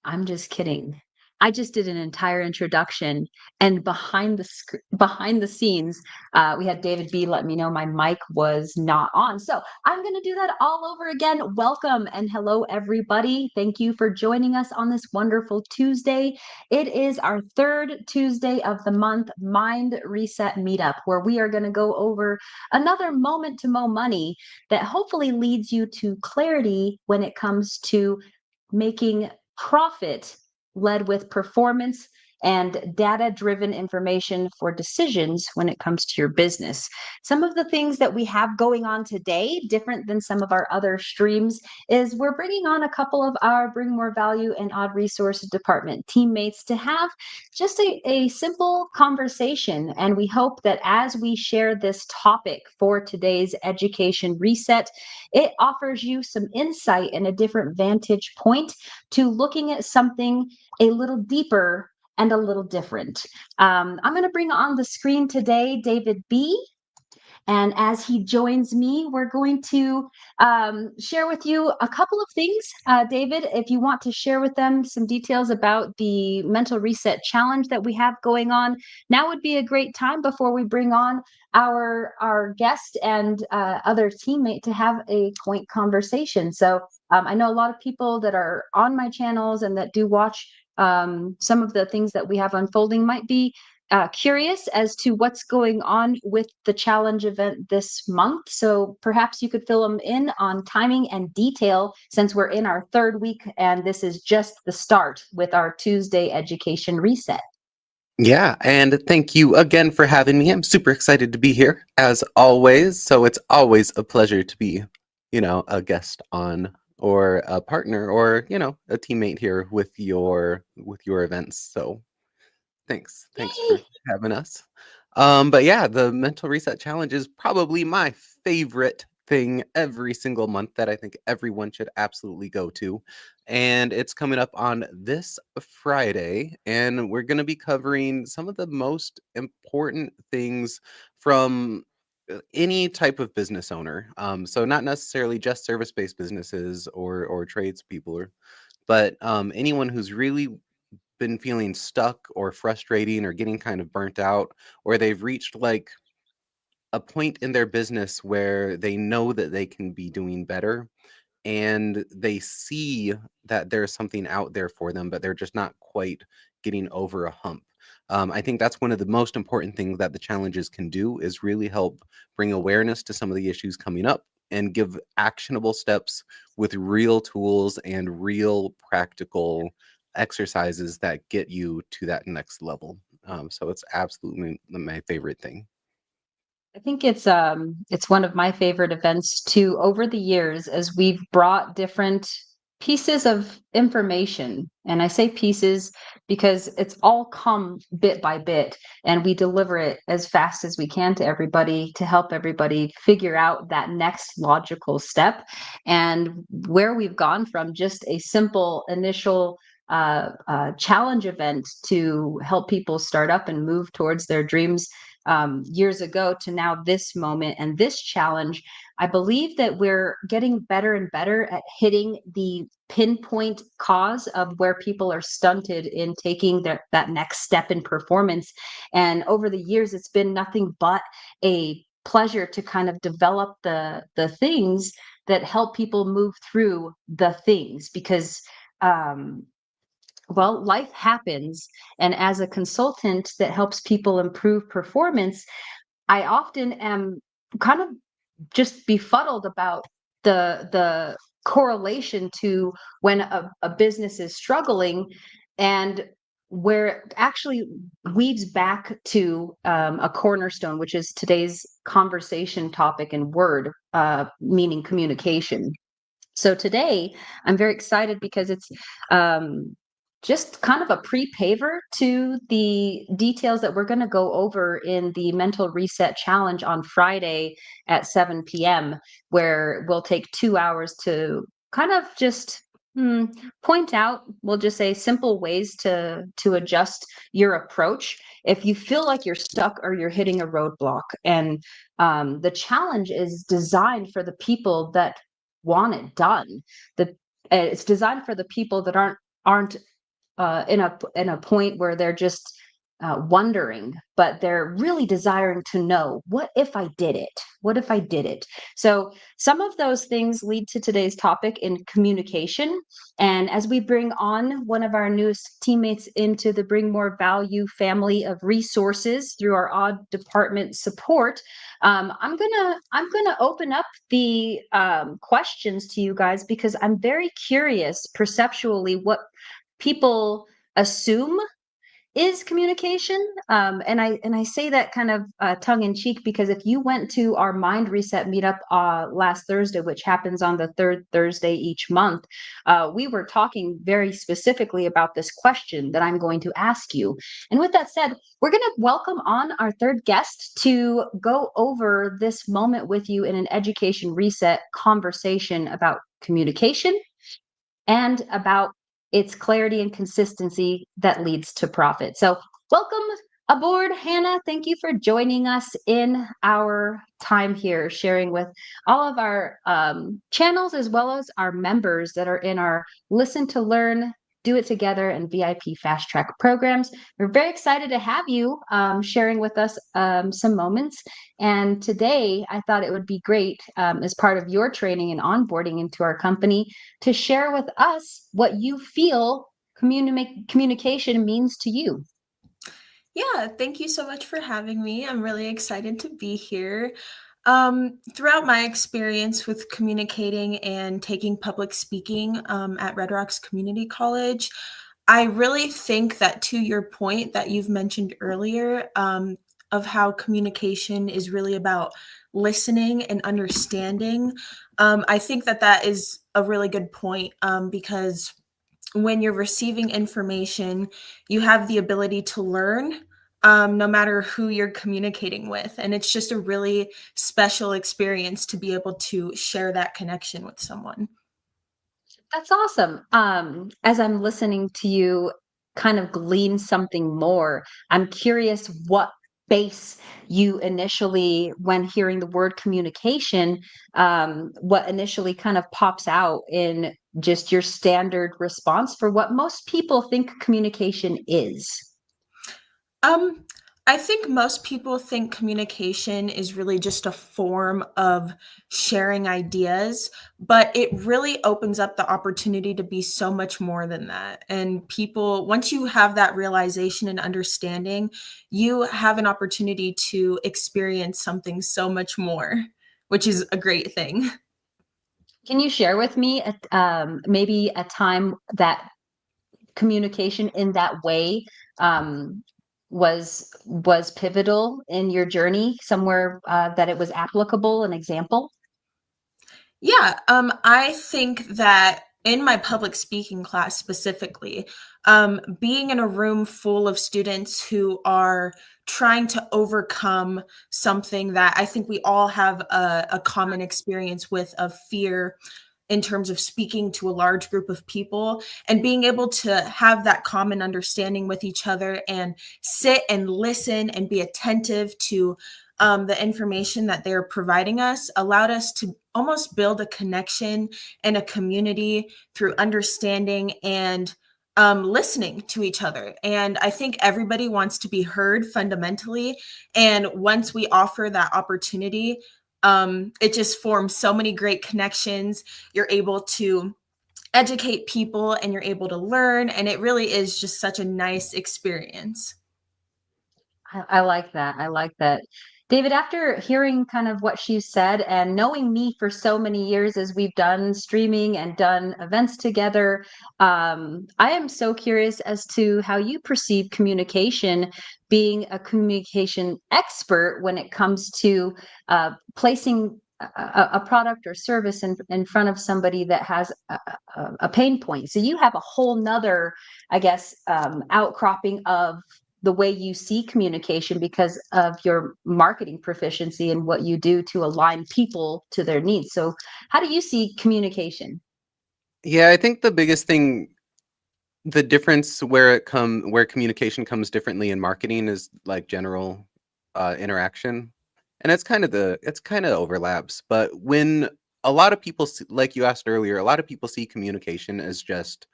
I'm just kidding. I just did an entire introduction, and behind the scenes, we had David B let me know my mic was not on. So I'm going to do that all over again. Welcome and hello, everybody. Thank you for joining us on this wonderful Tuesday. It is our third Tuesday of the month, Mind Reset Meetup, where we are going to go over another moment to mo money that hopefully leads you to clarity when it comes to making profit led with performance and data driven information for decisions when it comes to your business. Some of the things that we have going on today, different than some of our other streams, is we're bringing on a couple of our Bring More Value and Odd Resources Department teammates to have just a simple conversation. And we hope that as we share this topic for today's education reset, it offers you some insight and a different vantage point to looking at something a little deeper and a little different. I'm going to bring on the screen today David B. And as he joins me, we're going to share with you a couple of things. David, if you want to share with them some details about the mental reset challenge that we have going on, now would be a great time before we bring on our guest and other teammate to have a point conversation. So I know a lot of people that are on my channels and that do watch some of the things that we have unfolding might be curious as to what's going on with the challenge event this month. So perhaps you could fill them in on timing and detail since we're in our third week and this is just the start with our Tuesday education reset. Yeah, and thank you again for having me. I'm super excited to be here as always. So it's always a pleasure to be, a guest on or a partner or, a teammate here with your events. So thanks. Thanks for Yay! having us. But yeah, the mental reset challenge is probably my favorite thing every single month that I think everyone should absolutely go to. And it's coming up on this Friday, and we're going to be covering some of the most important things from any type of business owner. So not necessarily just service-based businesses or tradespeople, but anyone who's really been feeling stuck or frustrating or getting kind of burnt out, or they've reached like a point in their business where they know that they can be doing better and they see that there's something out there for them, but they're just not quite getting over a hump. I think that's one of the most important things that the challenges can do is really help bring awareness to some of the issues coming up and give actionable steps with real tools and real practical exercises that get you to that next level. So it's absolutely my favorite thing. I think it's one of my favorite events too over the years as we've brought different pieces of information. And I say pieces because it's all come bit by bit and we deliver it as fast as we can to everybody to help everybody figure out that next logical step and where we've gone from just a simple initial challenge event to help people start up and move towards their dreams years ago to now this moment and this challenge. I believe that we're getting better and better at hitting the pinpoint cause of where people are stunted in taking that next step in performance. And over the years, it's been nothing but a pleasure to kind of develop the things that help people move through the things because well, life happens. And as a consultant that helps people improve performance, I often am kind of just befuddled about the correlation to when a business is struggling and where it actually weaves back to a cornerstone, which is today's conversation topic and word, meaning communication. So today, I'm very excited because it's just kind of a pre-paver to the details that we're going to go over in the Mental Reset Challenge on Friday at 7 p.m., where we'll take 2 hours to kind of just point out, we'll just say simple ways to adjust your approach if you feel like you're stuck or you're hitting a roadblock. And the challenge is designed for the people that want it done. The It's designed for the people that aren't in a point where they're just wondering, but they're really desiring to know, what if I did it? What if I did it? So some of those things lead to today's topic in communication. And as we bring on one of our newest teammates into the Bring More Value family of resources through our odd department support, I'm gonna open up the questions to you guys, because I'm very curious perceptually what people assume is communication. And I say that kind of tongue in cheek, because if you went to our Mind Reset meetup last Thursday, which happens on the third Thursday each month, we were talking very specifically about this question that I'm going to ask you. And with that said, we're going to welcome on our third guest to go over this moment with you in an education reset conversation about communication and about its clarity and consistency that leads to profit. So, welcome aboard, Hannah. Thank you for joining us in our time here, sharing with all of our channels, as well as our members that are in our Listen to Learn, Do It Together, and VIP Fast Track programs. We're very excited to have you sharing with us some moments. And today, I thought it would be great, as part of your training and onboarding into our company, to share with us what you feel communication means to you. Yeah, thank you so much for having me. I'm really excited to be here. Throughout my experience with communicating and taking public speaking at Red Rocks Community College, I really think that, to your point that you've mentioned earlier, of how communication is really about listening and understanding, I think that that is a really good point, because when you're receiving information, you have the ability to learn, no matter who you're communicating with. And it's just a really special experience to be able to share that connection with someone. That's awesome. As I'm listening to you kind of glean something more, I'm curious what base you initially, when hearing the word communication, what initially kind of pops out in just your standard response for what most people think communication is. Um, I think most people think communication is really just a form of sharing ideas, but it really opens up the opportunity to be so much more than that. And people, once you have that realization and understanding, you have an opportunity to experience something so much more, which is a great thing. Can you share with me maybe a time that communication in that way um, was pivotal in your journey, somewhere that it was applicable, an example? Yeah, I think that in my public speaking class specifically, being in a room full of students who are trying to overcome something that I think we all have a common experience with, of fear in terms of speaking to a large group of people, and being able to have that common understanding with each other and sit and listen and be attentive to the information that they're providing us, allowed us to almost build a connection and a community through understanding and listening to each other. And I think everybody wants to be heard fundamentally. And once we offer that opportunity, it just forms so many great connections. You're able to educate people and you're able to learn. And it really is just such a nice experience. I like that. I like that. David, after hearing kind of what she said and knowing me for so many years as we've done streaming and done events together, I am so curious as to how you perceive communication, being a communication expert when it comes to placing a product or service in front of somebody that has a pain point. So you have a whole nother, I guess, outcropping of the way you see communication because of your marketing proficiency and what you do to align people to their needs. So how do you see communication? Yeah, I think the biggest thing, the difference where communication comes differently in marketing is like general interaction. And it's kind of overlaps, but when a lot of people like you asked earlier, a lot of people see communication as just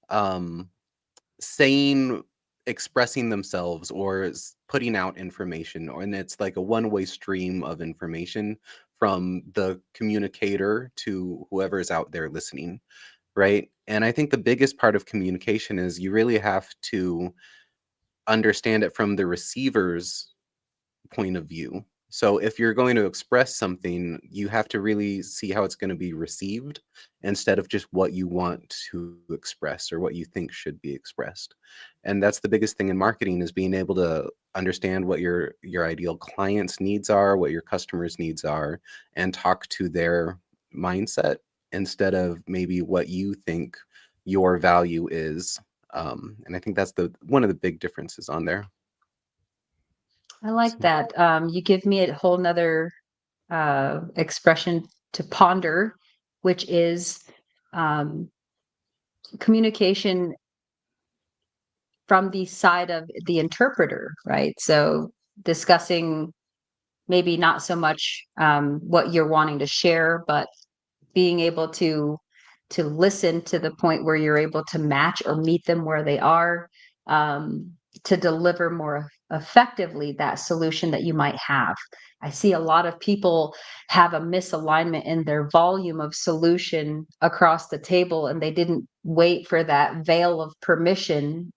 um saying, expressing themselves, or putting out information, and it's like a one-way stream of information from the communicator to whoever is out there listening, right? And I think the biggest part of communication is you really have to understand it from the receiver's point of view. So if you're going to express something, you have to really see how it's going to be received instead of just what you want to express or what you think should be expressed. And that's the biggest thing in marketing, is being able to understand what your ideal client's needs are, what your customers' needs are, and talk to their mindset instead of maybe what you think your value is. And I think that's one of the big differences on there. I like that. You give me a whole nother expression to ponder, which is um, communication from the side of the interpreter, right? So discussing maybe not so much what you're wanting to share, but being able to listen to the point where you're able to match or meet them where they are, um, to deliver more effectively that solution that you might have. I see a lot of people have a misalignment in their volume of solution across the table, and they didn't wait for that veil of permission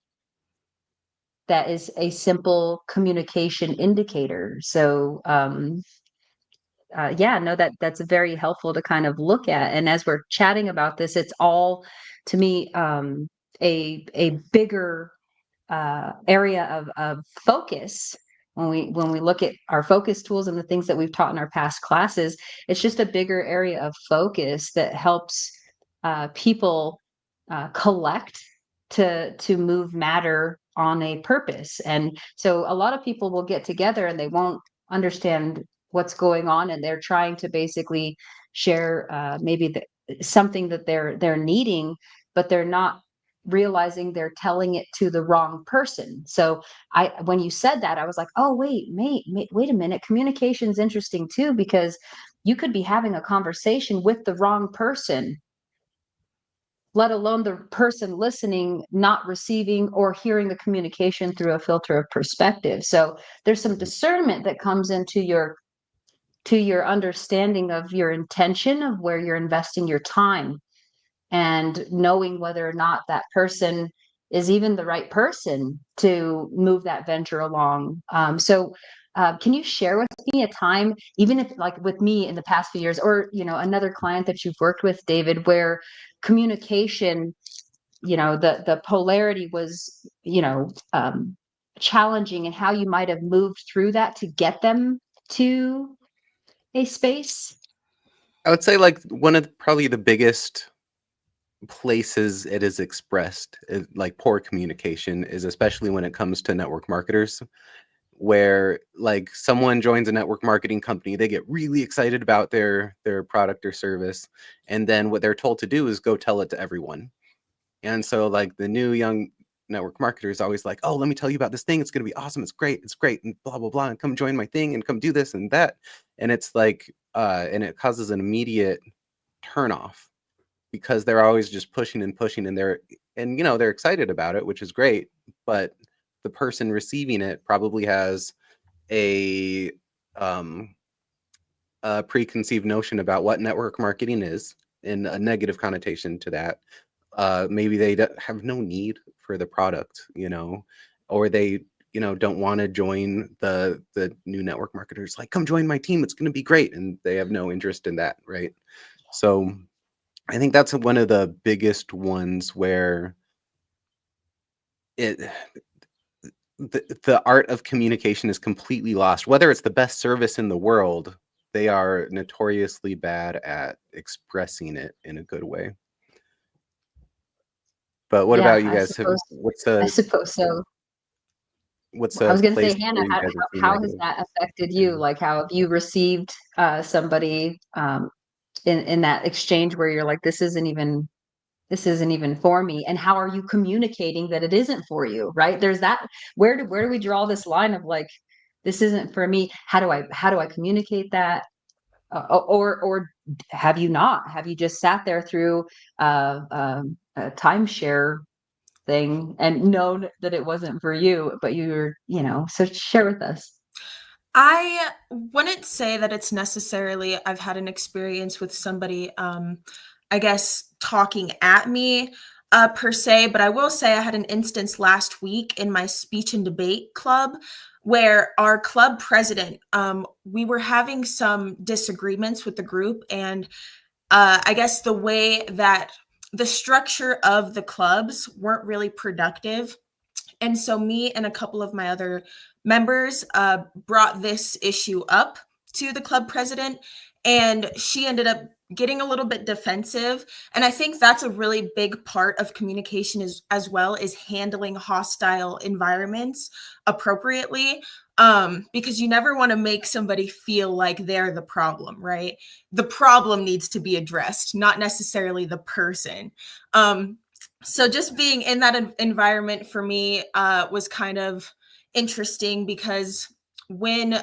that is a simple communication indicator. So yeah, no, that's very helpful to kind of look at. And as we're chatting about this, it's all to me a bigger area of focus. When we look at our focus tools and the things that we've taught in our past classes, it's just a bigger area of focus that helps people collect to move matter on a purpose. And so a lot of people will get together and they won't understand what's going on, and they're trying to basically share maybe something that they're needing, but they're not realizing they're telling it to the wrong person. So when you said that, I was like, oh wait a minute, communication's interesting too, because you could be having a conversation with the wrong person, let alone the person listening not receiving or hearing the communication through a filter of perspective. So there's some discernment that comes into your understanding of your intention of where you're investing your time, and knowing whether or not that person is even the right person to move that venture along. Can you share with me a time, even if like with me in the past few years, or another client that you've worked with, David, where communication, the polarity was challenging, and how you might have moved through that to get them to a space? I would say like one of probably the biggest places it is expressed, like poor communication, is especially when it comes to network marketers, where like someone joins a network marketing company, they get really excited about their product or service, and then what they're told to do is go tell it to everyone. And so like the new young network marketer is always like, oh, let me tell you about this thing, it's going to be awesome, it's great, and blah blah blah, and come join my thing and come do this and that. And it's like and it causes an immediate turn off, because they're always just pushing and pushing, and they're excited about it, which is great, but the person receiving it probably has a um a preconceived notion about what network marketing is, and a negative connotation to that. Maybe they have no need for the product, or they don't want to join the new network marketers, like, come join my team, it's going to be great, and they have no interest in that, right? So I think that's one of the biggest ones where it the art of communication is completely lost. Whether it's the best service in the world, they are notoriously bad at expressing it in a good way. But what Yeah, about you guys? I suppose so. What's I a was going to say, place Hannah, where you guys have seen how has negative? that affected you? Yeah. Like, how have you received somebody in that exchange where you're like, this isn't even for me, and how are you communicating that it isn't for you? Right? There's that. Where do we draw this line of like, this isn't for me? How do I communicate that? Or have you not? Have you just sat there through a timeshare thing and known that it wasn't for you, but you were, so share with us. I wouldn't say that it's necessarily I've had an experience with somebody, I guess, talking at me per se, but I will say I had an instance last week in my speech and debate club where our club president, we were having some disagreements with the group. And I guess the way that the structure of the clubs weren't really productive. And so me and a couple of my other members brought this issue up to the club president, and she ended up getting a little bit defensive. And I think that's a really big part of communication as well, is handling hostile environments appropriately. Because you never want to make somebody feel like they're the problem, right? The problem needs to be addressed, not necessarily the person. So just being in that environment for me was kind of interesting, because when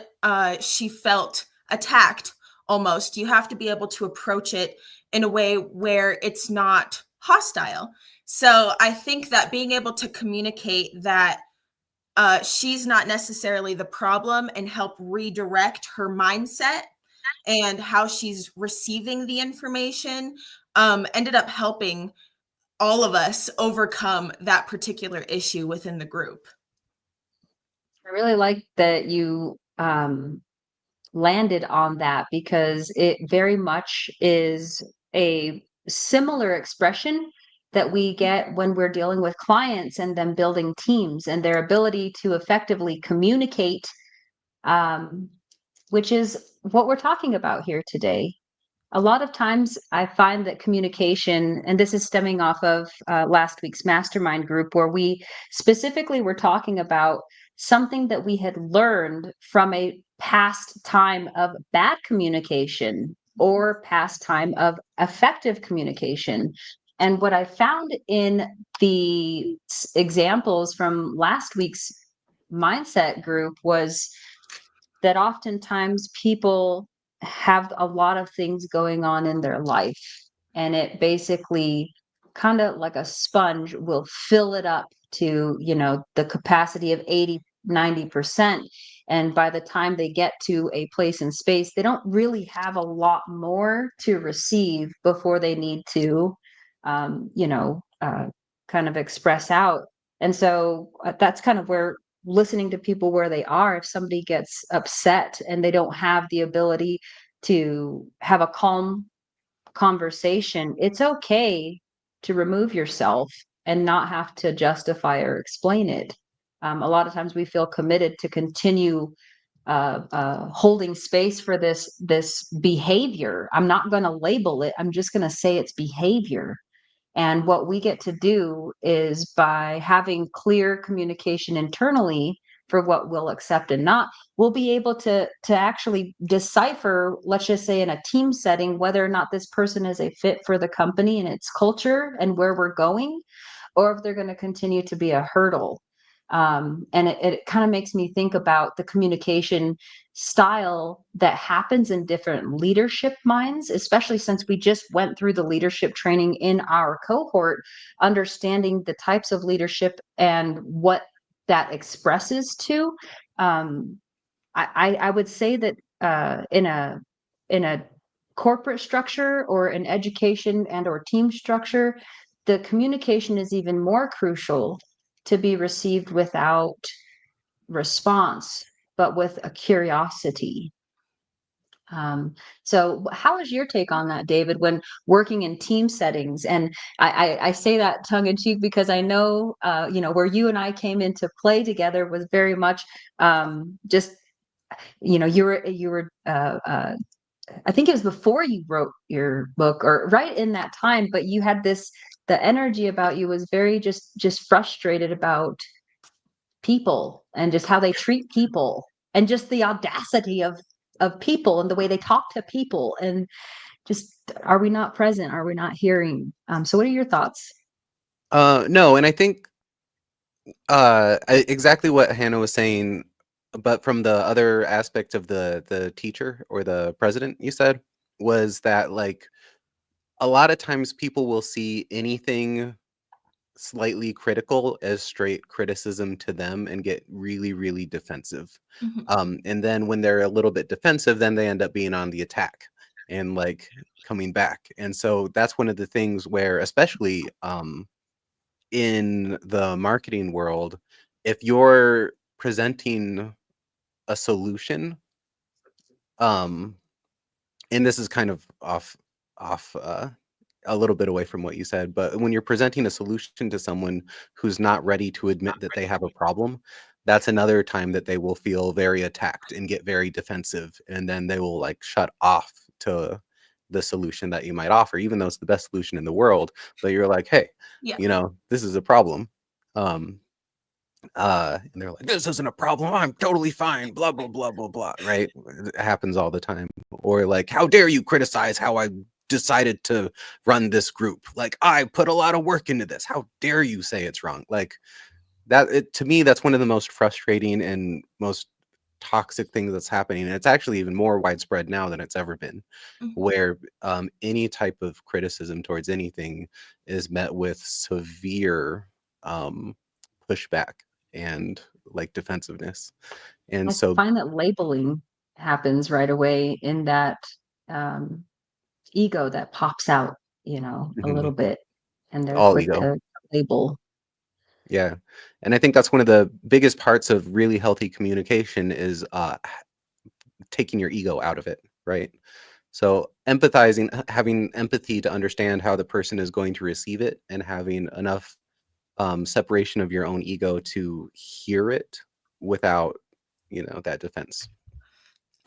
she felt attacked, almost, you have to be able to approach it in a way where it's not hostile. So I think that being able to communicate that she's not necessarily the problem and help redirect her mindset and how she's receiving the information ended up helping all of us overcome that particular issue within the group. I really like that you landed on that, because it very much is a similar expression that we get when we're dealing with clients and them building teams and their ability to effectively communicate, which is what we're talking about here today. A lot of times I find that communication, and this is stemming off of last week's mastermind group, where we specifically were talking about something that we had learned from a past time of bad communication or past time of effective communication. And what I found in the examples from last week's mindset group was that oftentimes people have a lot of things going on in their life, and it basically kind of like a sponge will fill it up to the capacity of 80-90%, and by the time they get to a place in space, they don't really have a lot more to receive before they need to kind of express out. And so that's kind of where listening to people where they are, if somebody gets upset and they don't have the ability to have a calm conversation, it's okay to remove yourself and not have to justify or explain it. A lot of times we feel committed to continue holding space for this behavior. I'm not going to label it. I'm just going to say it's behavior. And what we get to do is, by having clear communication internally for what we'll accept and not, we'll be able to actually decipher, let's just say in a team setting, whether or not this person is a fit for the company and its culture and where we're going, or if they're going to continue to be a hurdle. And it kind of makes me think about the communication style that happens in different leadership minds, especially since we just went through the leadership training in our cohort, understanding the types of leadership and what that expresses to. I would say that in a corporate structure or an education and or team structure, the communication is even more crucial to be received without response, but with a curiosity. So how is your take on that, David, when working in team settings? And I say that tongue in cheek because I know, where you and I came into play together was very much just, you were I think it was before you wrote your book or right in that time, but you had the energy about you was very just frustrated about people and just how they treat people and just the audacity of people and the way they talk to people, and just, are we not present? Are we not hearing? So what are your thoughts? No, and I think exactly what Hannah was saying, but from the other aspect of the teacher or the president, you said, was that like a lot of times people will see anything slightly critical as straight criticism to them and get really, really defensive. Mhm. And then when they're a little bit defensive, then they end up being on the attack and like coming back. And so that's one of the things where, especially in the marketing world, if you're presenting a solution, um, and this is kind of off a little bit away from what you said, but when you're presenting a solution to someone who's not ready to admit that they have a problem, that's another time that they will feel very attacked and get very defensive, and then they will like shut off to the solution that you might offer, even though it's the best solution in the world. But you're like, hey, Yeah. this is a problem. um and they're like, this isn't a problem, I'm totally fine, blah blah blah blah blah, right? It happens all the time. Or like, how dare you criticize how I decided to run this group, like I put a lot of work into this, how dare you say it's wrong? Like to me, that's one of the most frustrating and most toxic things that's happening, and it's actually even more widespread now than it's ever been, Mhm. where any type of criticism towards anything is met with severe pushback and like defensiveness. And I so, find that labeling happens right away in that um, ego that pops out, a little mhm, bit, and they're all quick ego. to label. Yeah. And I think that's one of the biggest parts of really healthy communication is taking your ego out of it, right? So empathizing, having empathy to understand how the person is going to receive it, and having enough separation of your own ego to hear it without, that defense.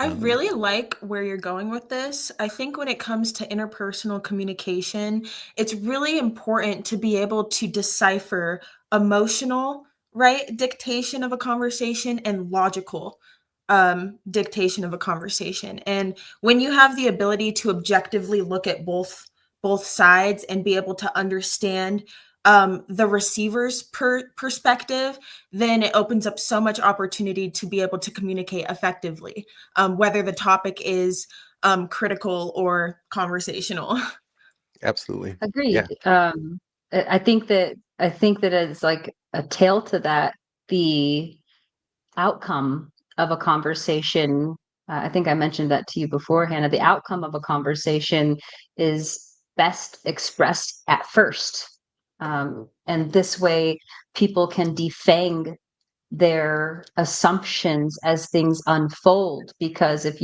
I Um, really like where you're going with this. I think when it comes to interpersonal communication, it's really important to be able to decipher emotional, right, dictation of a conversation and logical dictation of a conversation. And when you have the ability to objectively look at both sides and be able to understand the receiver's perspective, then it opens up so much opportunity to be able to communicate effectively, whether the topic is critical or conversational. Absolutely. Agreed. Yeah. I think that it's like a tail to that. The outcome of a conversation, I think I mentioned that to you before, Hannah. The outcome of a conversation is best expressed at first, and this way people can defang their assumptions as things unfold. Because if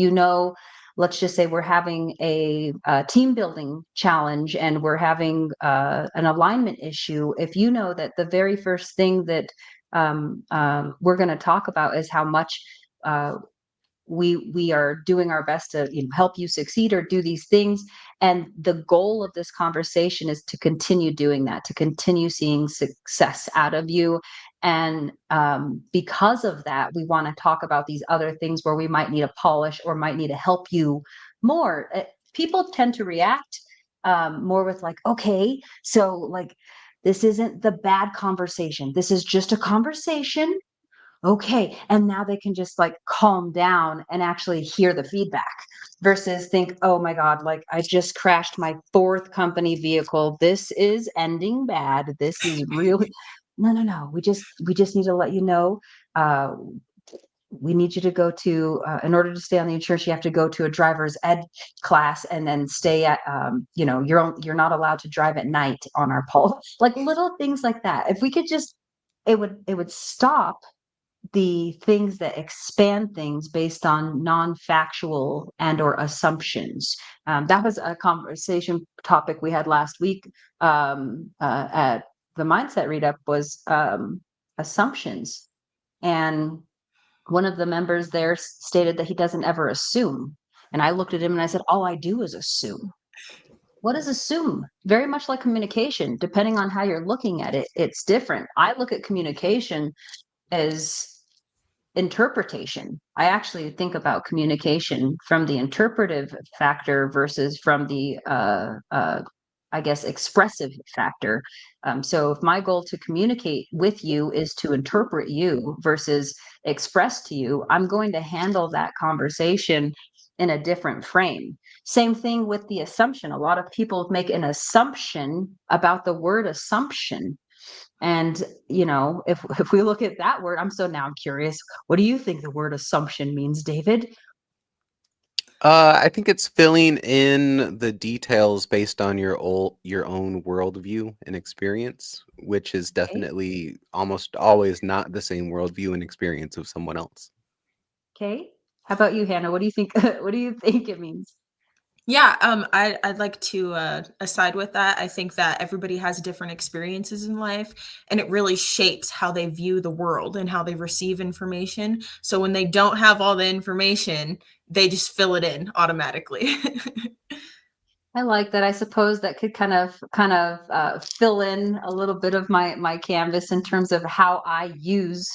let's just say we're having a team building challenge and we're having an alignment issue, if you know that the very first thing that we're going to talk about is how much uh, we are doing our best to help you succeed or do these things, and the goal of this conversation is to continue doing that, to continue seeing success out of you. And because of that, we want to talk about these other things where we might need a polish or might need to help you more. People tend to react more with like, okay, so like this isn't the bad conversation, this is just a conversation. Okay. And now they can just like calm down and actually hear the feedback versus think, oh my God, like I just crashed my fourth company vehicle. This is ending bad. This is really no, no, no. We just need to let you know. Uh, we need you to go to, in order to stay on the insurance, you have to go to a driver's ed class and then stay at, you're not allowed to drive at night on our pole. Like little things like that. If we could just, it would stop the things that expand things based on non-factual and or assumptions. That was a conversation topic we had last week at the mindset read up was assumptions. And one of the members there stated that he doesn't ever assume. And I looked at him and I said, all I do is assume. What is assume? Very much like communication, depending on how you're looking at it, it's different. I look at communication as interpretation. I actually think about communication from the interpretive factor versus from the, I guess, expressive factor. So if my goal to communicate with you is to interpret you versus express to you, I'm going to handle that conversation in a different frame. Same thing with the assumption. A lot of people make an assumption about the word assumption. And, if we look at that word, I'm curious. What do you think the word assumption means, David? I think it's filling in the details based on your own worldview and experience, which is Okay. definitely almost always not the same worldview and experience of someone else. Okay. How about you, Hannah? What do you think? What do you think it means? Yeah, I'd like to aside with that. I think that everybody has different experiences in life, and it really shapes how they view the world and how they receive information. So when they don't have all the information, they just fill it in automatically. I like that. I suppose that could kind of fill in a little bit of my canvas in terms of how I use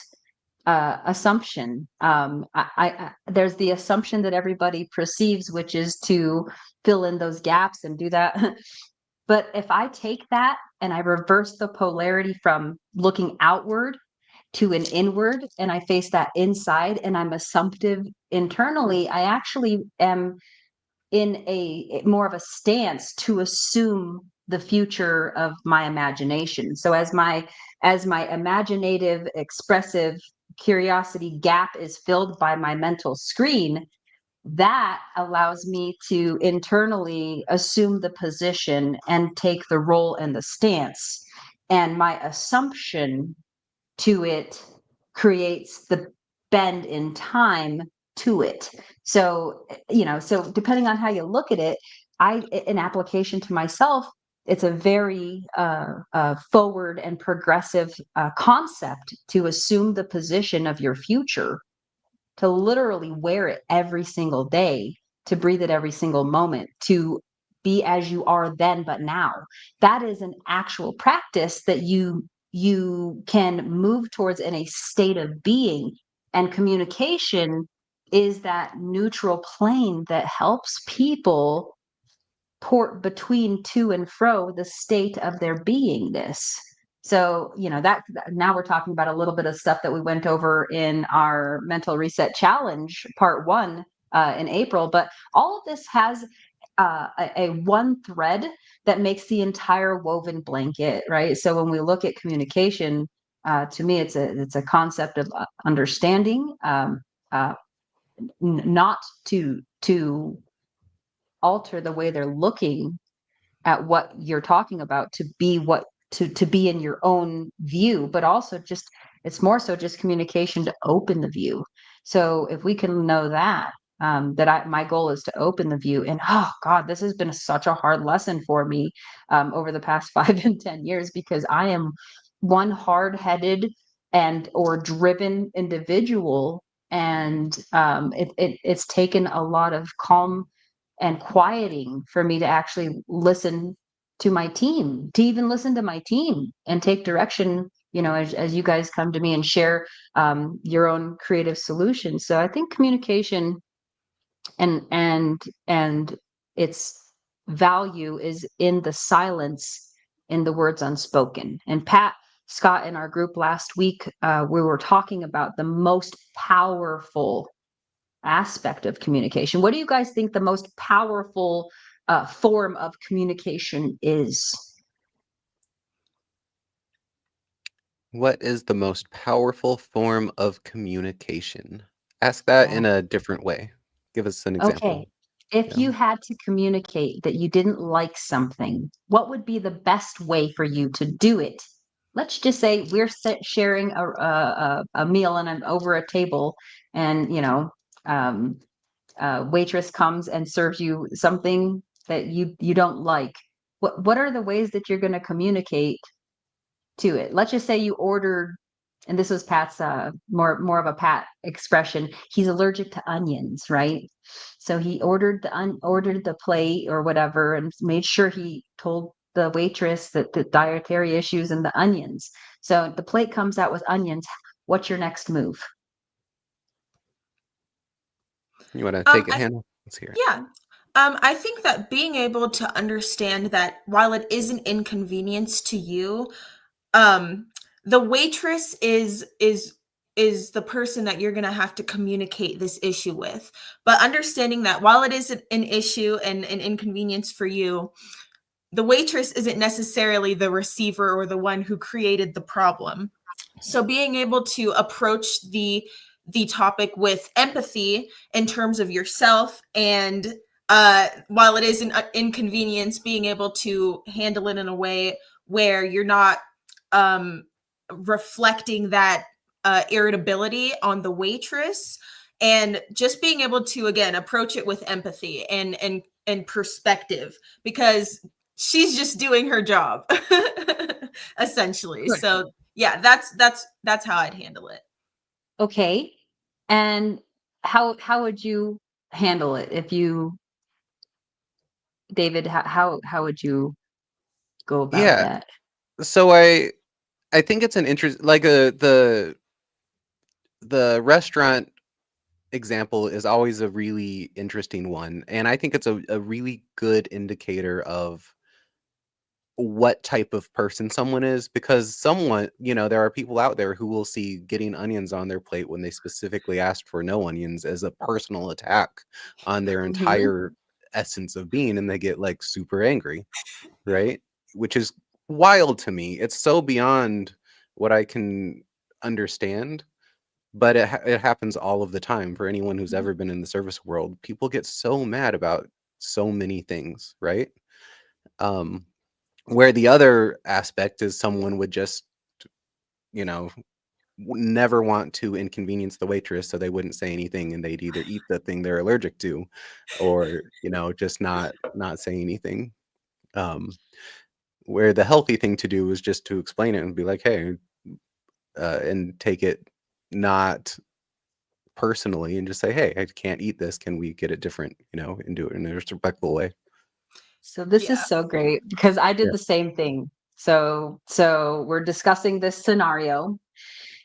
assumption. There's the assumption that everybody perceives, which is to fill in those gaps and do that. But if I take that and I reverse the polarity from looking outward to an inward, and I face that inside, and I'm assumptive internally, I actually am in a more of a stance to assume the future of my imagination. So as my imaginative, expressive curiosity gap is filled by my mental screen, that allows me to internally assume the position and take the role and the stance. And my assumption to it creates the bend in time to it. So, so depending on how you look at it, in application to myself, it's a very forward and progressive concept to assume the position of your future, to literally wear it every single day, to breathe it every single moment, to be as you are then but now. That is an actual practice that you can move towards in a state of being. And communication is that neutral plane that helps people port between to and fro the state of their beingness. So, now we're talking about a little bit of stuff that we went over in our mental reset challenge part 1 in April, but all of this has a one thread that makes the entire woven blanket, right? So when we look at communication, to me, it's a concept of understanding, not to alter the way they're looking at what you're talking about to be what to be in your own view, but also just it's more so just communication to open the view. So if we can know that, my goal is to open the view. And oh God, this has been such a hard lesson for me over the past 5 and 10 years, because I am one hard-headed and or driven individual, and it's taken a lot of calm and quieting for me to actually listen to my team, to even listen to my team and take direction, as you guys come to me and share your own creative solutions. So I think communication and its value is in the silence, in the words unspoken. And Pat Scott, in our group last week, we were talking about the most powerful aspect of communication. What do you guys think the most powerful form of communication is? What is the most powerful form of communication? Ask that Yeah. in a different way. Give us an Okay. example. If Yeah. you had to communicate that you didn't like something, what would be the best way for you to do it? Let's just say we're sharing a meal and I'm over a table, and um, waitress comes and serves you something that you don't like. What are the ways that you're going to communicate to it? Let's just say you ordered, and this was Pat's more of a Pat expression. He's allergic to onions, right? So he ordered the plate or whatever, and made sure he told the waitress that the dietary issues and the onions. So the plate comes out with onions. What's your next move? You want to Um, take it, I Hannah? Let's hear it. Yeah. I think that being able to understand that while it is an inconvenience to you, um, the waitress is the person that you're gonna have to communicate this issue with. But understanding that while it is an issue and an inconvenience for you, the waitress isn't necessarily the receiver or the one who created the problem. So being able to approach the topic with empathy in terms of yourself, and while it is an inconvenience, being able to handle it in a way where you're not reflecting that irritability on the waitress, and just being able to, again, approach it with empathy and perspective, because she's just doing her job essentially. Good. So yeah, that's how I'd handle it. Okay. And how would you handle it if you, David, how would you go about Yeah. that? So I think it's an interest, like the restaurant example is always a really interesting one, and I think it's a really good indicator of what type of person someone is, because someone, there are people out there who will see getting onions on their plate when they specifically asked for no onions as a personal attack on their Mhm. entire essence of being, and they get like super angry, right? Which is wild to me. It's so beyond what I can understand, but it happens all of the time. For anyone who's ever been in the service world, people get so mad about so many things, right? Um, where the other aspect is someone would just, you know, never want to inconvenience the waitress, so they wouldn't say anything, and they'd either eat the thing they're allergic to, or just not say anything. Um, where the healthy thing to do is just to explain it and be like, hey, and take it not personally, and just say, hey, I can't eat this. Can we get it different? And do it in a respectful way. So this Yeah. is so great because I did Yeah. the same thing. So we're discussing this scenario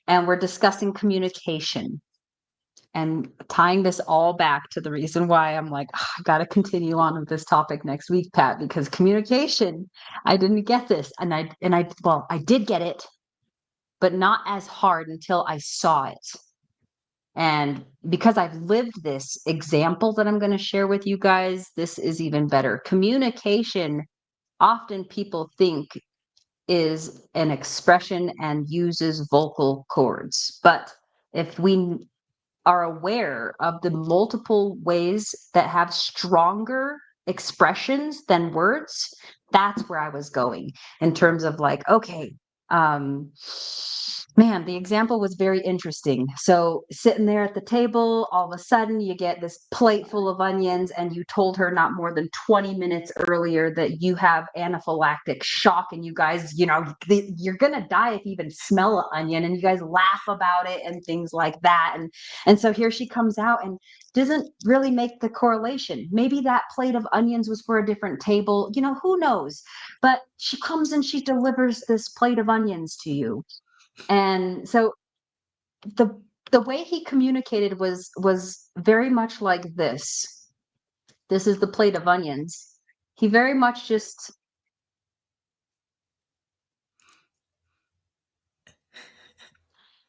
and we're discussing communication and tying this all back to the reason why I'm like, "Ah, I got to continue on with this topic next week, Pat, because communication, I didn't get this. Well, I did get it, but not as hard until I saw it. And because I've lived this example that I'm going to share with you guys, this is even better. Communication, often people think is an expression and uses vocal cords. But if we are aware of the multiple ways that have stronger expressions than words, that's where I was going in terms of like, okay, um, man, the example was very interesting. So sitting there at the table, all of a sudden you get this plate full of onions, and you told her not more than 20 minutes earlier that you have anaphylactic shock, and you guys, you're gonna die if you even smell an onion, and you guys laugh about it and things like that. And so here she comes out and doesn't really make the correlation. Maybe that plate of onions was for a different table, who knows? But she comes and she delivers this plate of onions to you. And so the the way he communicated was very much like this. This is the plate of onions. He very much just,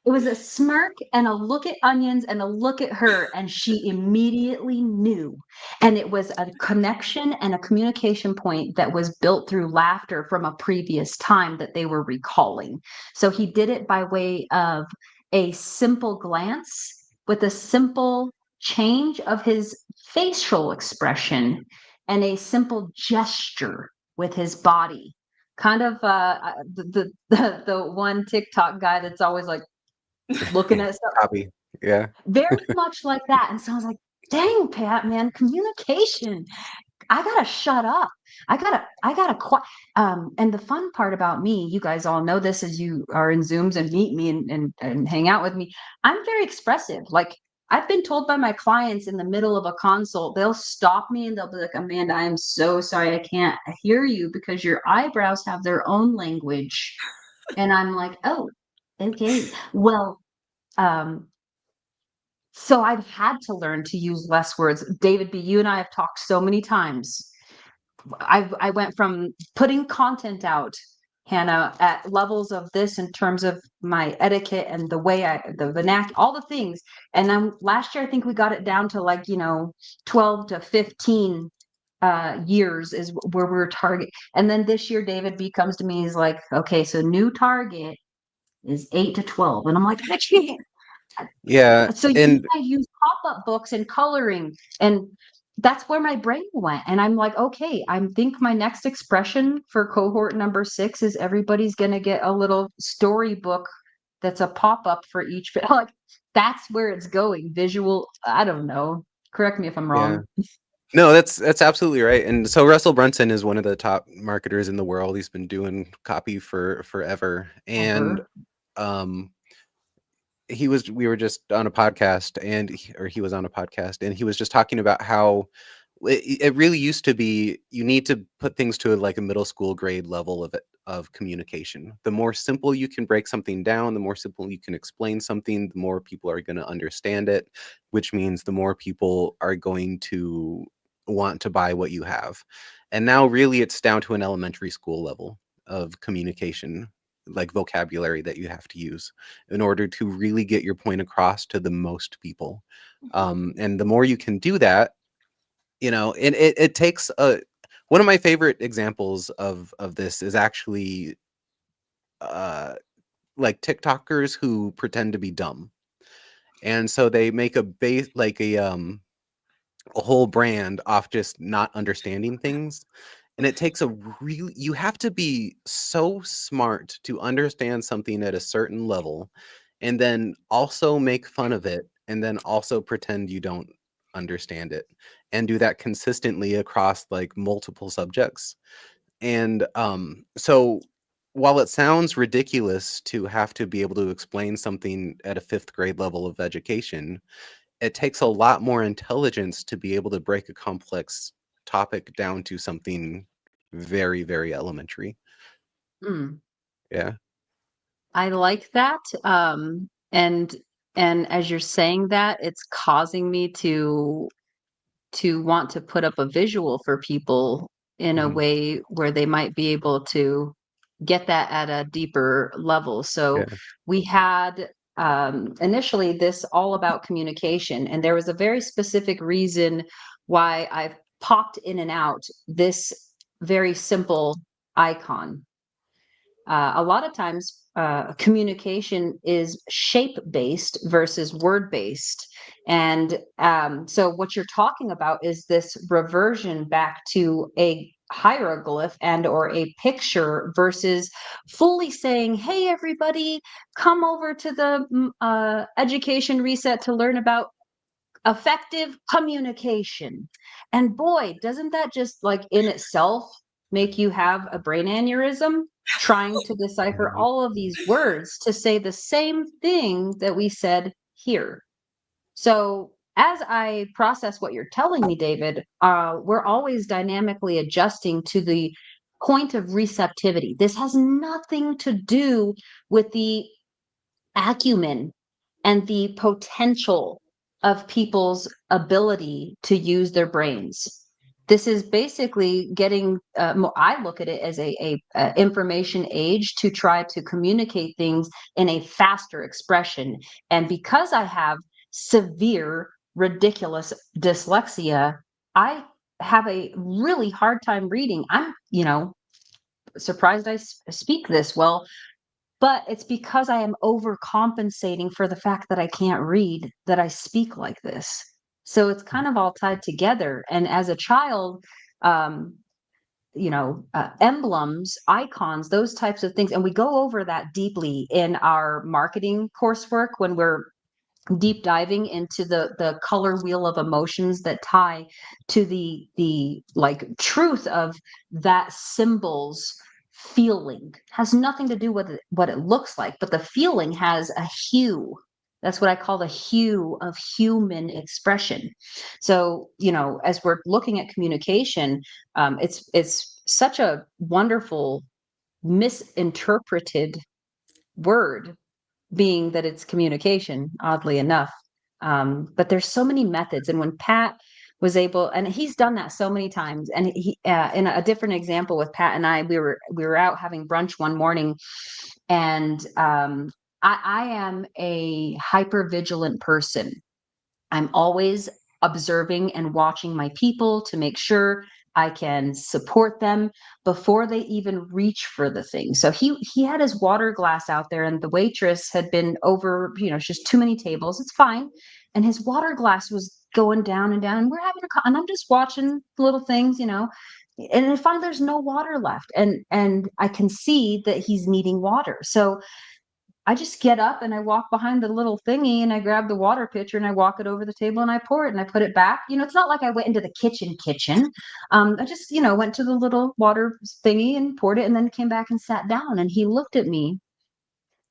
it was a smirk and a look at onions and a look at her, and she immediately knew. And it was a connection and a communication point that was built through laughter from a previous time that they were recalling. So he did it by way of a simple glance with a simple change of his facial expression and a simple gesture with his body. Kind of the one TikTok guy that's always like looking at stuff, Copy. Yeah. very much like that. And so I was like, dang, Pat, man, communication. I gotta shut up. I gotta quiet. And the fun part about me, you guys all know this as you are in Zooms and meet me and hang out with me. I'm very expressive. Like, I've been told by my clients in the middle of a consult, they'll stop me and they'll be like, Amanda, I am so sorry. I can't hear you because your eyebrows have their own language. And I'm like, oh, okay. Well, um, so I've had to learn to use less words. David B, you and I have talked so many times. I went from putting content out, Hannah, at levels of this in terms of my etiquette and the way the all the things. And then last year, I think we got it down to like, 12 to 15 years is where we're target. And then this year, David B comes to me, he's like, okay, so new target is 8 to 12. And I'm like, I can't. Yeah, So and I use pop-up books and coloring, and that's where my brain went. And I'm like, okay, I think my next expression for cohort number 6 is everybody's going to get a little storybook that's a pop-up for each. Like, that's where it's going. Visual. I don't know. Correct me if I'm yeah. wrong. No, that's absolutely right. And so Russell Brunson is one of the top marketers in the world. He's been doing copy for forever. And Ever. um we were just on a podcast, and he was on a podcast, and he was just talking about how it really used to be you need to put things to like a middle school grade level of communication. The more simple you can break something down, the more simple you can explain something, the more people are going to understand it, which means the more people are going to want to buy what you have. And now really it's down to an elementary school level of communication, like vocabulary that you have to use in order to really get your point across to the most people. And the more you can do that, and it takes one of my favorite examples of this is actually uh like TikTokers who pretend to be dumb. And so they make a base like a whole brand off just not understanding things. And it takes you have to be so smart to understand something at a certain level and then also make fun of it and then also pretend you don't understand it and do that consistently across like multiple subjects. And so while it sounds ridiculous to have to be able to explain something at a 5th grade level of education, it takes a lot more intelligence to be able to break a complex topic down to something very, very elementary. Mm. Yeah. I like that. And as you're saying that, it's causing me to want to put up a visual for people in a Mhm. way where they might be able to get that at a deeper level. So Yeah. we had initially this all about communication, and there was a very specific reason why I've popped in and out this very simple icon. A lot of times, communication is shape based versus word based. And so, what you're talking about is this reversion back to a hieroglyph and or a picture versus fully saying, hey everybody, come over to the education reset to learn about effective communication. And boy, doesn't that just like in itself make you have a brain aneurysm trying to decipher Mhm. all of these words to say the same thing that we said here. So as I process what you're telling me, David, we're always dynamically adjusting to the point of receptivity. This has nothing to do with the acumen and the potential of people's ability to use their brains. This is basically getting. I look at it as a information age to try to communicate things in a faster expression. And because I have severe, ridiculous dyslexia, I have a really hard time reading. I'm, surprised I speak this well, but it's because I am overcompensating for the fact that I can't read, that I speak like this. So it's kind of all tied together. And as a child, um, emblems, icons, those types of things. And we go over that deeply in our marketing coursework when we're deep diving into the color wheel of emotions that tie to the like truth of that symbol's feeling. Has nothing to do with what it looks like, but the feeling has a hue. That's what I call the hue of human expression. So as we're looking at communication, it's such a wonderful misinterpreted word, being that it's communication, oddly enough. But there's so many methods. And when Pat was able, and he's done that so many times, and he, in a different example with Pat and I, we were out having brunch one morning, and I am a hyper vigilant person. I'm always observing and watching my people to make sure I can support them before they even reach for the thing. So he had his water glass out there, and the waitress had been over, just too many tables. It's fine. And his water glass was going down and down. And we're having and I'm just watching little things, and I find there's no water left. And I can see that he's needing water. So I just get up and I walk behind the little thingy and I grab the water pitcher and I walk it over the table and I pour it and I put it back. It's not like I went into the kitchen. I just, went to the little water thingy and poured it and then came back and sat down, and he looked at me,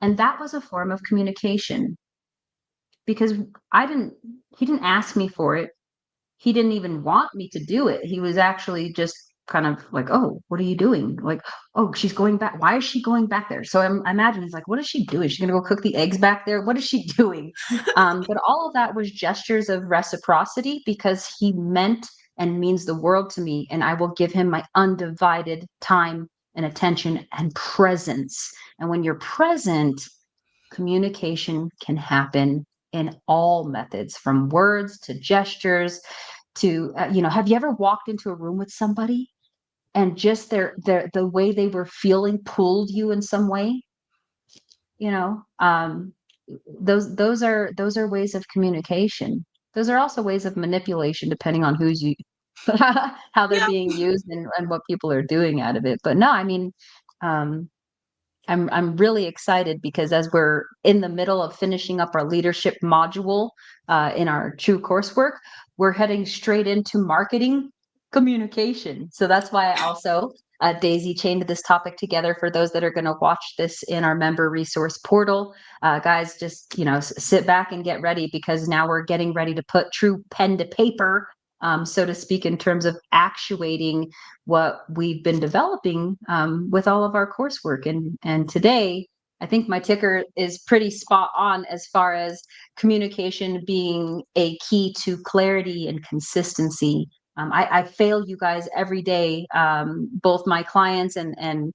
and that was a form of communication because he didn't ask me for it. He didn't even want me to do it. He was actually just kind of like, "Oh, what are you doing?" Like, "Oh, she's going back. Why is she going back there?" So I imagine he's like, "What is she doing? She's gonna go cook the eggs back there. What is she doing?" But all of that was gestures of reciprocity because he meant and means the world to me, and I will give him my undivided time and attention and presence. And when you're present, communication can happen in all methods, from words to gestures to have you ever walked into a room with somebody and just the way they were feeling pulled you in some way, you know um those are ways of communication. Those are also ways of manipulation, depending on who's you how they're Yeah. being used, and what people are doing out of it. But no, I mean, um I'm really excited because as we're in the middle of finishing up our leadership module in our true coursework, we're heading straight into marketing communication. So that's why I also daisy chained this topic together for those that are going to watch this in our member resource portal. Guys, just sit back and get ready, because now we're getting ready to put true pen to paper, so to speak, in terms of actuating what we've been developing with all of our coursework. And today, I think my ticker is pretty spot on as far as communication being a key to clarity and consistency. I fail you guys every day, both my clients and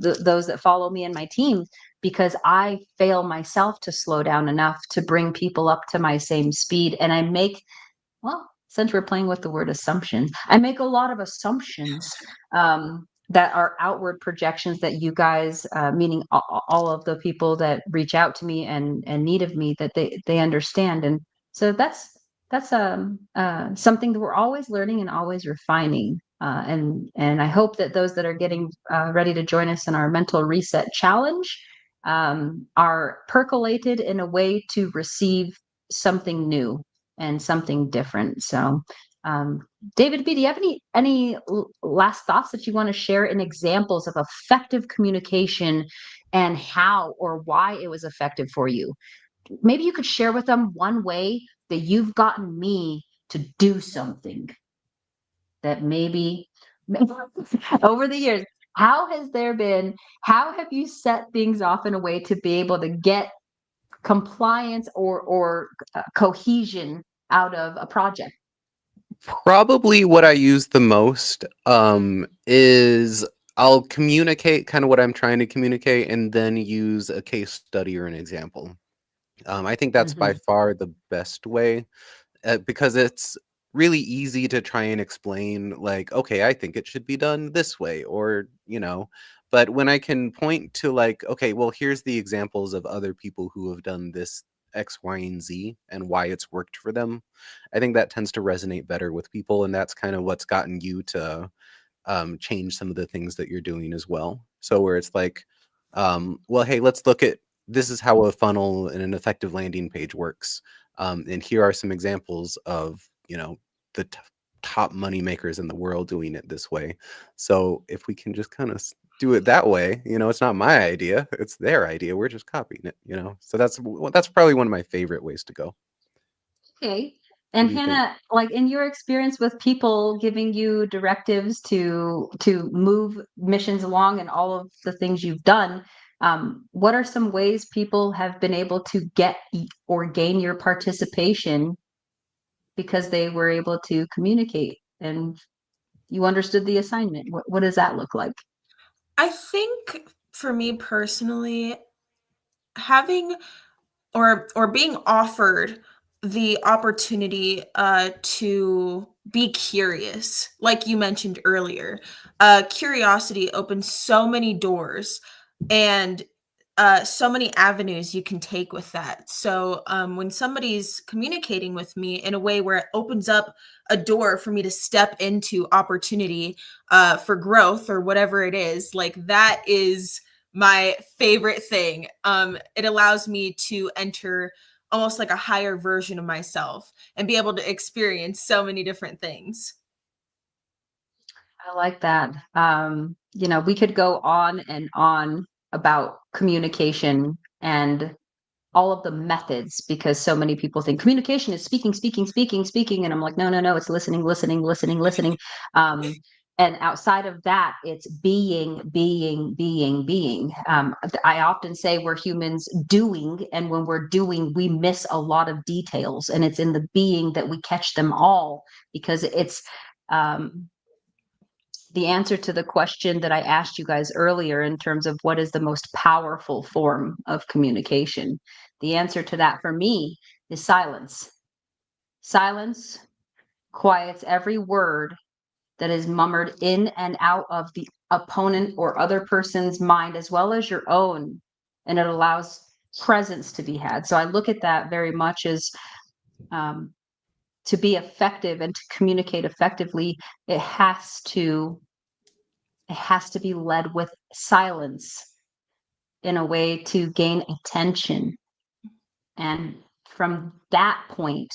those that follow me and my team, because I fail myself to slow down enough to bring people up to my same speed. And I make, well, since we're playing with the word assumptions, I make a lot of assumptions that are outward projections that you guys, meaning all of the people that reach out to me and need of me, that they understand. And so that's something that we're always learning and always refining. And I hope that those that are getting ready to join us in our mental reset challenge are percolated in a way to receive something new and something different. So, David B, do you have any last thoughts that you want to share in examples of effective communication and how or why it was effective for you? Maybe you could share with them one way that you've gotten me to do something that maybe over the years, how have you set things off in a way to be able to get compliance or cohesion out of a project? Probably what I use the most is I'll communicate kind of what I'm trying to communicate and then use a case study or an example. I think that's by Mhm. far the best way, because it's really easy to try and explain, like, okay, I think it should be done this way, or, but when I can point to, like, okay, well, here's the examples of other people who have done this X, Y, and Z and why it's worked for them, I think that tends to resonate better with people. And that's kind of what's gotten you to change some of the things that you're doing as well. So where it's like, well, hey, let's look at, this is how a funnel and an effective landing page works. And here are some examples of, the top money makers in the world doing it this way. So if we can just kind of do it that way, it's not my idea, it's their idea. We're just copying it, So that's probably one of my favorite ways to go. Okay. What And do you think? Hannah, like in your experience with people giving you directives to move missions along and all of the things you've done, what are some ways people have been able to get or gain your participation because they were able to communicate and you understood the assignment? What does that look like? I think for me personally, having or being offered the opportunity to be curious, like you mentioned earlier. Curiosity opens so many doors and so many avenues you can take with that. So when somebody's communicating with me in a way where it opens up a door for me to step into opportunity for growth or whatever it is, like that is my favorite thing. It allows me to enter almost like a higher version of myself and be able to experience so many different things. I like that. We could go on and on about communication and all of the methods, because so many people think communication is speaking, speaking, speaking, speaking. And I'm like, no, no, no, it's listening, listening, listening, listening. Um, and outside of that, it's being, being, being, being. I often say we're humans doing, and when we're doing, we miss a lot of details. And it's in the being that we catch them all, because it's um, the answer to the question that I asked you guys earlier in terms of what is the most powerful form of communication. The answer to that for me is silence. Silence quiets every word that is murmured in and out of the opponent or other person's mind, as well as your own, and it allows presence to be had. So I look at that very much as um, to be effective and to communicate effectively, it has to be led with silence in a way to gain attention. And from that point,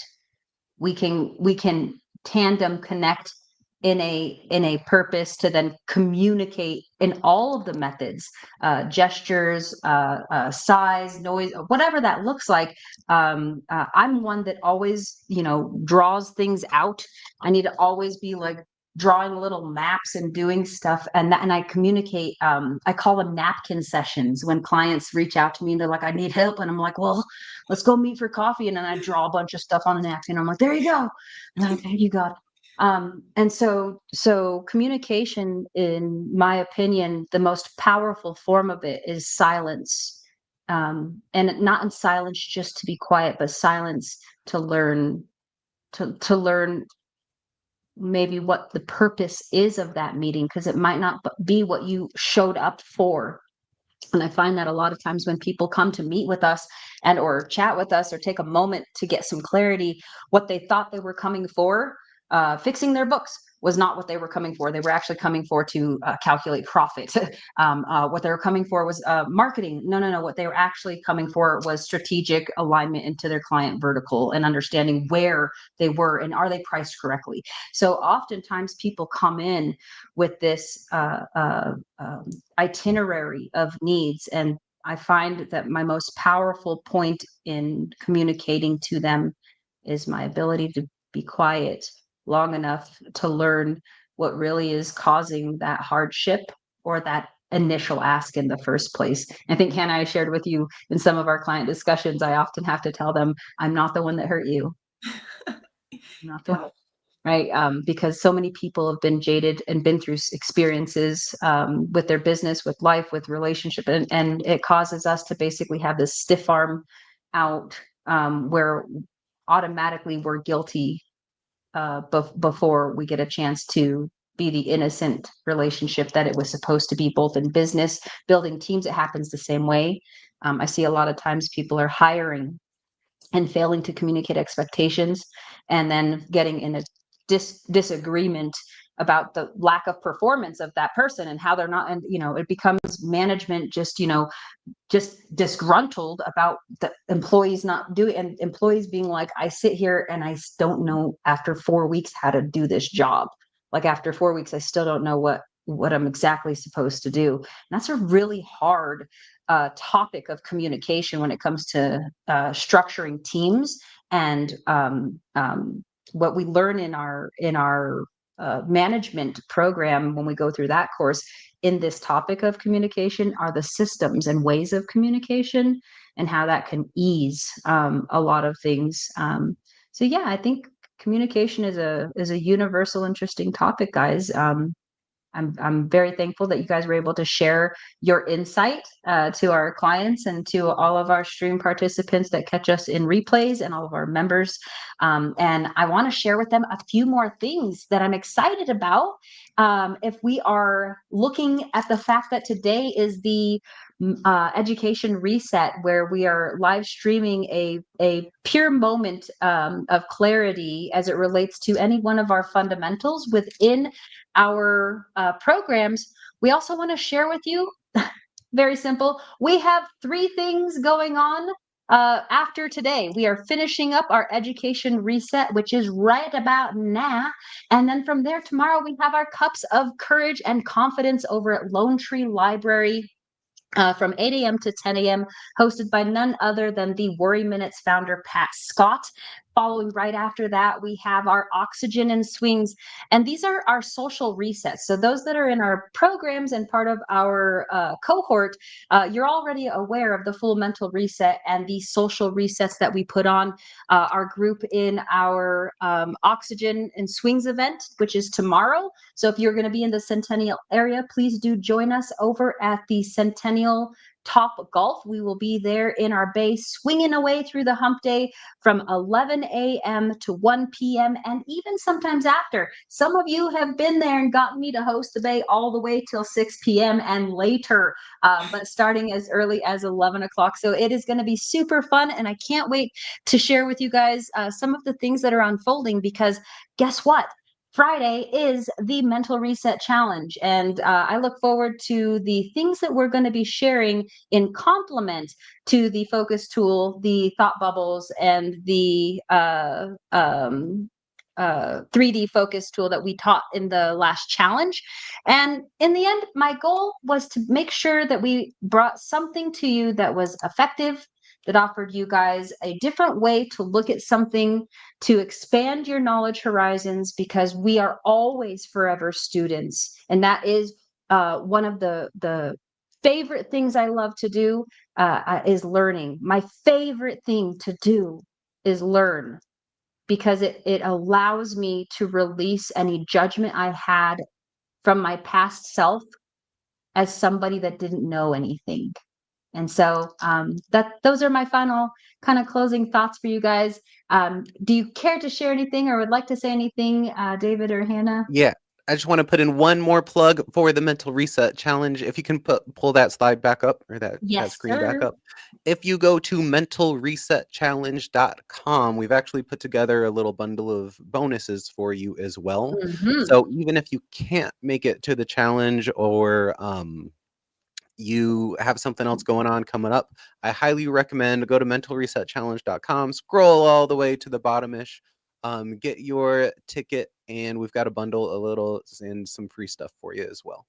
we can tandem connect in a purpose to then communicate in all of the methods, gestures, size, noise, whatever that looks like. I'm one that always, draws things out. I need to always be like drawing little maps and doing stuff, and I communicate. I call them napkin sessions when clients reach out to me and they're like, I need help, and I'm like, well, let's go meet for coffee. And then I draw a bunch of stuff on a napkin. I'm like, there you go. And I'm like, there you go. And so communication, in my opinion, the most powerful form of it is silence. And not in silence just to be quiet, but silence to learn, to learn maybe what the purpose is of that meeting, because it might not be what you showed up for. And I find that a lot of times when people come to meet with us and or chat with us or take a moment to get some clarity, what they thought they were coming for, fixing their books, was not what they were coming for. They were actually coming for to calculate profit. What they were coming for was marketing. No, no, no. What they were actually coming for was strategic alignment into their client vertical and understanding where they were and are they priced correctly. So oftentimes people come in with this itinerary of needs, and I find that my most powerful point in communicating to them is my ability to be quiet long enough to learn what really is causing that hardship or that initial ask in the first place. I think Hannah, I shared with you in some of our client discussions, I often have to tell them, I'm not the one that hurt you. I'm not the one, right? Because so many people have been jaded and been through experiences with their business, with life, with relationship, and it causes us to basically have this stiff arm out, where automatically we're guilty before we get a chance to be the innocent relationship that it was supposed to be, both in business, building teams. It happens the same way. I see a lot of times people are hiring and failing to communicate expectations, and then getting in a disagreement about the lack of performance of that person and how they're not, and it becomes management just disgruntled about the employees not doing, and employees being like, I sit here and I don't know after 4 weeks how to do this job. Like after 4 weeks, I still don't know what I'm exactly supposed to do. And that's a really hard topic of communication when it comes to structuring teams. And what we learn in our management program when we go through that course in this topic of communication are the systems and ways of communication and how that can ease a lot of things. So yeah, I think communication is a universal, interesting topic, guys. I'm very thankful that you guys were able to share your insight to our clients and to all of our stream participants that catch us in replays and all of our members. And I want to share with them a few more things that I'm excited about. If we are looking at the fact that today is the education reset, where we are live streaming a pure moment of clarity as it relates to any one of our fundamentals within our programs, we also want to share with you, very simple, we have 3 things going on after today. We are finishing up our education reset, which is right about now. And then from there, tomorrow, we have our Cups of Courage and Confidence over at Lone Tree Library. From 8 a.m. to 10 a.m., hosted by none other than the Worry Minutes founder, Pat Scott. Following right after that, we have our Oxygen and Swings. And these are our social resets. So those that are in our programs and part of our cohort, you're already aware of the full mental reset and the social resets that we put on our group in our Oxygen and Swings event, which is tomorrow. So if you're going to be in the Centennial area, please do join us over at the Centennial Topgolf. We will be there in our bay, swinging away through the hump day from 11 a.m. to 1 p.m. and even sometimes after. Some of you have been there and gotten me to host the bay all the way till 6 p.m. and later, but starting as early as 11 o'clock. So it is going to be super fun, and I can't wait to share with you guys some of the things that are unfolding, because guess what? Friday is the Mental Reset Challenge, and I look forward to the things that we're going to be sharing in complement to the focus tool, the thought bubbles, and the 3D focus tool that we taught in the last challenge. And in the end, my goal was to make sure that we brought something to you that was effective, that offered you guys a different way to look at something, to expand your knowledge horizons, because we are always forever students. And that is one of the favorite things I love to do is learning. My favorite thing to do is learn, because it allows me to release any judgment I had from my past self as somebody that didn't know anything. And so those are my final kind of closing thoughts for you guys. Do you care to share anything or would like to say anything, David or Hannah? Yeah, I just want to put in one more plug for the Mental Reset Challenge. If you can pull that slide back up, or that Yes, screen back sir. up. If you go to mentalresetchallenge.com, we've actually put together a little bundle of bonuses for you as well. Mhm. So even if you can't make it to the challenge, or you have something else going on coming up, I highly recommend go to mentalresetchallenge.com, scroll all the way to the bottom-ish, get your ticket, and we've got a bundle, a little, and some free stuff for you as well.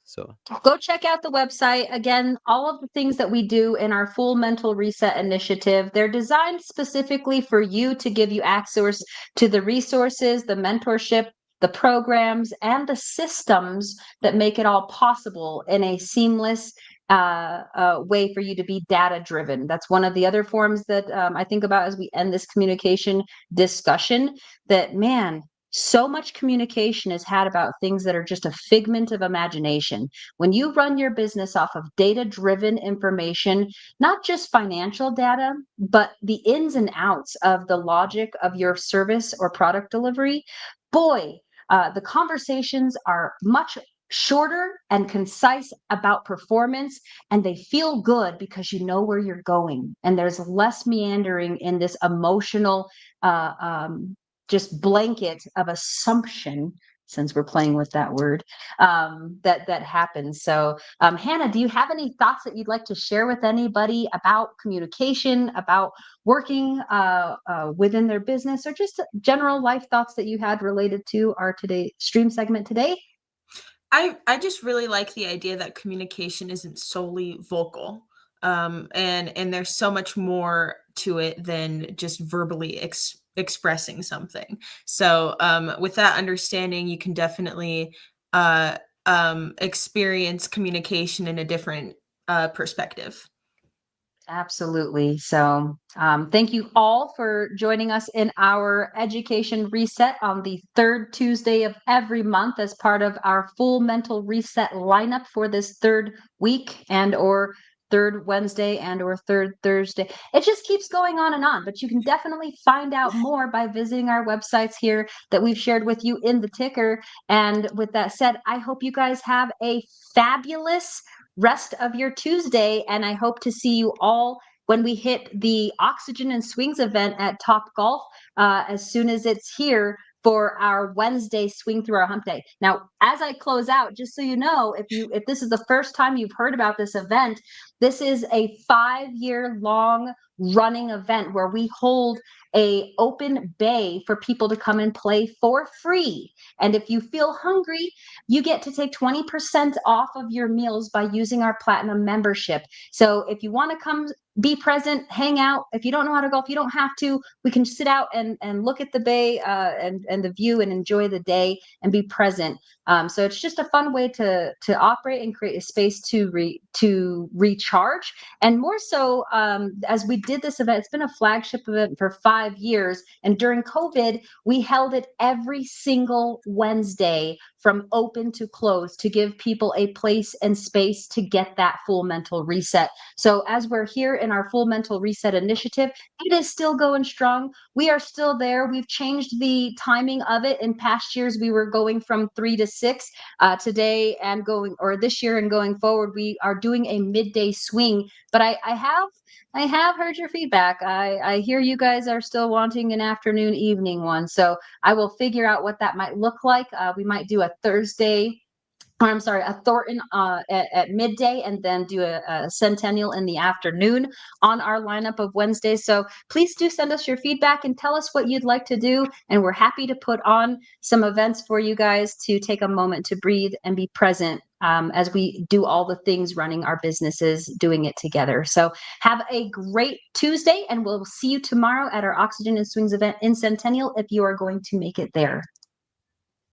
So Go check out the website. Again, all of the things that we do in our full mental reset initiative, they're designed specifically for you, to give you access to the resources, the mentorship, the programs, and the systems that make it all possible in a seamless way for you to be data driven. That's one of the other forms that I think about as we end this communication discussion, that, man, so much communication is had about things that are just a figment of imagination. When you run your business off of data-driven information, not just financial data, but the ins and outs of the logic of your service or product delivery, boy, the conversations are much shorter and concise about performance, and they feel good because you know where you're going. And there's less meandering in this emotional just blanket of assumption, since we're playing with that word, that happens. So Hannah, do you have any thoughts that you'd like to share with anybody about communication, about working within their business, or just general life thoughts that you had related to our today stream segment today? I just really like the idea that communication isn't solely vocal. And there's so much more to it than just verbally expressing something. So with that understanding, you can definitely experience communication in a different perspective. Absolutely. So, thank you all for joining us in our education reset on the third Tuesday of every month as part of our full mental reset lineup for this third week and or third Wednesday and or third Thursday. It just keeps going on and on, but you can definitely find out more by visiting our websites here that we've shared with you in the ticker. And with that said, I hope you guys have a fabulous rest of your Tuesday. And I hope to see you all when we hit the Oxygen and Swings event at Topgolf as soon as it's here for our Wednesday Swing Through Our Hump Day. Now, as I close out, just so you know, if this is the first time you've heard about this event, this is a 5-year long running event where we hold a open bay for people to come and play for free. And if you feel hungry, you get to take 20% off of your meals by using our platinum membership. So if you want to come be present, hang out. If you don't know how to golf, you don't have to. We can sit out and look at the bay and the view and enjoy the day and be present. So it's just a fun way to operate and create a space to recharge. And more so, as we did this event, it's been a flagship event for 5 years. And during COVID, we held it every single Wednesday from open to close to give people a place and space to get that full mental reset. So as we're here in our full mental reset initiative, it is still going strong. We are still there. We've changed the timing of it. In past years, we were going from 3 to 6. Today and this year and going forward, we are doing a midday swing. But I have heard your feedback. I hear you guys are still wanting an afternoon, evening one. So I will figure out what that might look like. We might do a Thornton at midday and then do a Centennial in the afternoon on our lineup of Wednesdays. So please do send us your feedback and tell us what you'd like to do. And we're happy to put on some events for you guys to take a moment to breathe and be present as we do all the things running our businesses, doing it together. So have a great Tuesday, and we'll see you tomorrow at our Oxygen and Swings event in Centennial if you are going to make it there.